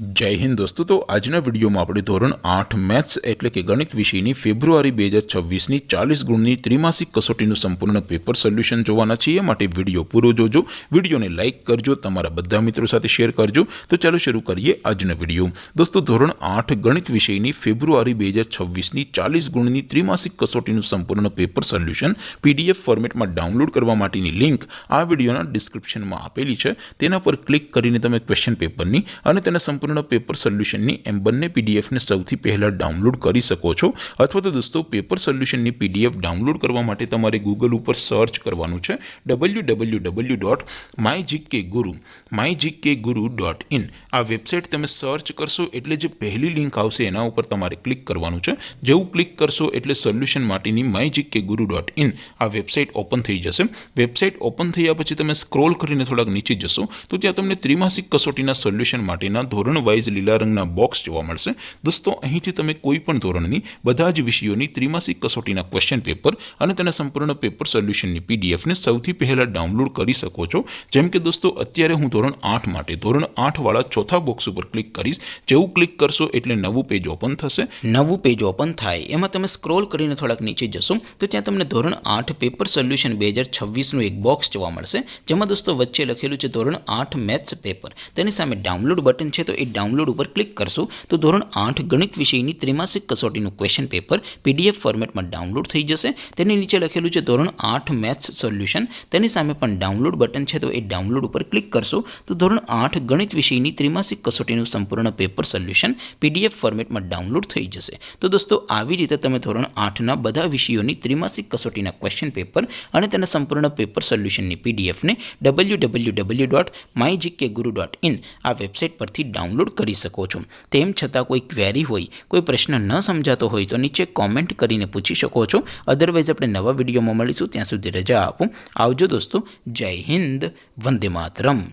जय हिंद दोस्तों। तो आजना विडियो में આપણે ધોરણ 8 મેથ્સ એટલે કે ગણિત વિષયની ફેબ્રુઆરી 2026 ની 40 ગુણની ત્રિમાસિક કસોટીનું સંપૂર્ણ પેપર સોલ્યુશન જોવાના છીએ। માટે વિડિયો પૂરો જોજો, વિડિયોને લાઈક કરજો, તમારા બધા મિત્રો સાથે શેર કરજો। તો ચાલો શરૂ કરીએ આજનો વિડિયો। દોસ્તો ધોરણ 8 ગણિત વિષયની ફેબ્રુઆરી 2026 ની 40 ગુણની ત્રિમાસિક કસોટીનું સંપૂર્ણ પેપર સોલ્યુશન પીડીએફ ફોર્મેટમાં ડાઉનલોડ કરવા માટેની લિંક આ વિડિયોના ડિસ્ક્રિપ્શનમાં આપેલી છે। તેના પર ક્લિક કરીને તમે ક્વેશ્ચન પેપરની અને તેના સંપૂર્ણ पेपर सोल्यूशन एम बने पीडीएफ ने सौथी पहला डाउनलॉड करी सको छो। अथवा तो दोस्तों पेपर सोल्यूशन पीडीएफ डाउनलॉड करवा माटे तमारे गूगल पर सर्च करवानुं छे www.mygkguru.in। आ वेबसाइट तमे सर्च करशो एटले जे पहली लिंक आवशे एना उपर तमारे क्लिक करवानुं छे। जेवुं क्लिक करशो एटले सोल्यूशन माटेनी mygkguru.in आ वेबसाइट ओपन थई जशे। वेबसाइट ओपन थया पछी तमे स्क्रॉल करीने थोड़ाक नीचे जशो तो त्यां तमने त्रिमासिक कसोटीना सोल्यूशन माटेना धोरण वाइज लीला रंगना बॉक्स जोवा मळशे। दोस्तों અહીંથી તમે કોઈ પણ ધોરણની બધા જ વિષયોની ત્રિમાસિક કસોટીના ક્વેશ્ચન પેપર અને તેના સંપૂર્ણ પેપર સોલ્યુશનની પીડીએફ ને સૌથી પહેલા ડાઉનલોડ કરી શકો છો। જેમ કે દોસ્તો અત્યારે હું ધોરણ 8 માટે ધોરણ 8 વાળા ચોથા બોક્સ ઉપર ક્લિક કરીશ। જેવું ક્લિક કરશો એટલે નવું પેજ ઓપન થશે। નવું પેજ ઓપન થાય એમાં તમે સ્ક્રોલ કરીને થોડાક નીચે જશો તો ત્યાં તમને ધોરણ 8 પેપર સોલ્યુશન 2026 નું એક બોક્સ જોવા મળશે। જેમાં દોસ્તો વચ્ચે લખેલું છે ધોરણ 8 મેથ્સ પેપર। તેની સામે ડાઉનલોડ બટન છે तो डाउनलॉड पर क्लिक करशो तो धोरण 8 गणित विषयनी त्रिमासिक कसोटीનું क्वेश्चन पेपर पीडीएफ फॉर्मेट में डाउनलॉड थई जशे। तेनी नीचे लखेलुं छे धोरण 8 मैथ्स सोल्यूशन। तेनी सामे पण डाउनलॉड बटन छे तो ए डाउनलॉड पर क्लिक करशो तो धोरण 8 गणित विषयनी त्रिमासिक कसोटीનું संपूर्ण पेपर सोल्यूशन पीडीएफ फॉर्मेट में डाउनलॉड थई जशे। तो दोस्तों આવી રીતે તમે ધોરણ 8 ના બધા વિષયોની ત્રિમાસિક કસોટીના ક્વેશ્ચન પેપર અને તેના સંપૂર્ણ પેપર સોલ્યુશનની પીડીએફ ને www.mygkguru.in આ વેબસાઇટ પરથી डाउनलॉड करी सको छो। तेम छतां कोई क्वेरी होय, कोई प्रश्न न समझातो होय तो नीचे कॉमेंट करीने पूछी शको छो। अदरवाइज अपने नवा विडियोमां मळीशुं, त्यां सुधी रजा आपो। आवजो दोस्तों। जय हिंद, वंदे मातरम।